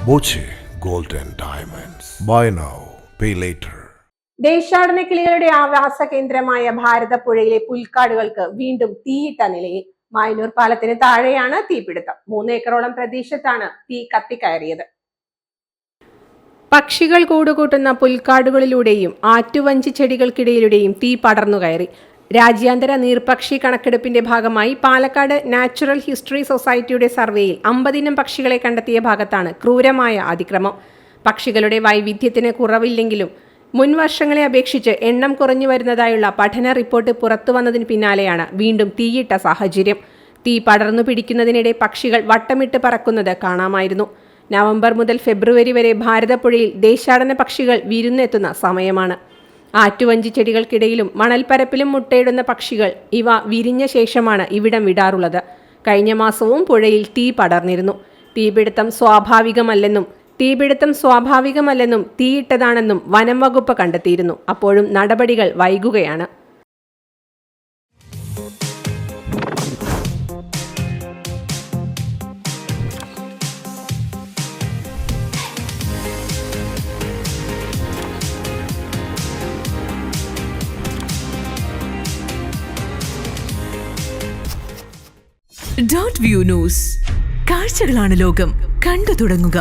Boche gold and diamonds. Buy now pay later. ദേശാടന കിളികളുടെ ആവാസ കേന്ദ്രമായ ഭാരതപ്പുഴയിലെ പുൽക്കാടുകൾക്ക് വീണ്ടും തീയിട്ട നിലയിൽ. മായന്നൂർ പാലത്തിന് താഴെയാണ് തീപിടുത്തം. 3 ഏക്കറോളം പ്രദേശത്താണ് തീ കത്തിക്കയറിയത്. പക്ഷികൾ കൂടുകൂട്ടുന്ന പുൽക്കാടുകളിലൂടെയും ആറ്റുവഞ്ചി ചെടികൾക്കിടയിലൂടെയും തീ പടർന്നു കയറി. രാജ്യാന്തര നീർപക്ഷി കണക്കെടുപ്പിന്റെ ഭാഗമായി പാലക്കാട് നാച്ചുറൽ ഹിസ്റ്ററി സൊസൈറ്റിയുടെ സർവേയിൽ 50 ഇനം പക്ഷികളെ കണ്ടെത്തിയ ഭാഗത്താണ് ക്രൂരമായ അതിക്രമം. പക്ഷികളുടെ വൈവിധ്യത്തിന് കുറവില്ലെങ്കിലും മുൻ വർഷങ്ങളെ അപേക്ഷിച്ച് എണ്ണം കുറഞ്ഞു വരുന്നതായുള്ള പഠന റിപ്പോർട്ട് പുറത്തു വന്നതിന് പിന്നാലെയാണ് വീണ്ടും തീയിട്ട സാഹചര്യം. തീ പടർന്നു പിടിക്കുന്നതിനിടെ പക്ഷികൾ വട്ടമിട്ട് പറക്കുന്നത് കാണാമായിരുന്നു. നവംബർ മുതൽ ഫെബ്രുവരി വരെ ഭാരതപ്പുഴയിൽ ദേശാടന പക്ഷികൾ വിരുന്നെത്തുന്ന സമയമാണ്. ആറ്റുവഞ്ചി ചെടികൾക്കിടയിലും മണൽപ്പരപ്പിലും മുട്ടയിടുന്ന പക്ഷികൾ ഇവ വിരിഞ്ഞ ശേഷമാണ് ഇവിടം വിടാറുള്ളത്. കഴിഞ്ഞ മാസവും പുഴയിൽ തീ പടർന്നിരുന്നു. തീപിടുത്തം സ്വാഭാവികമല്ലെന്നും തീയിട്ടതാണെന്നും വനം വകുപ്പ് കണ്ടെത്തിയിരുന്നു. അപ്പോഴും നടപടികൾ വൈകുകയാണ്. Dot view news. കാഴ്ചകളാണ് ലോകം. കണ്ടു തുടങ്ങുക.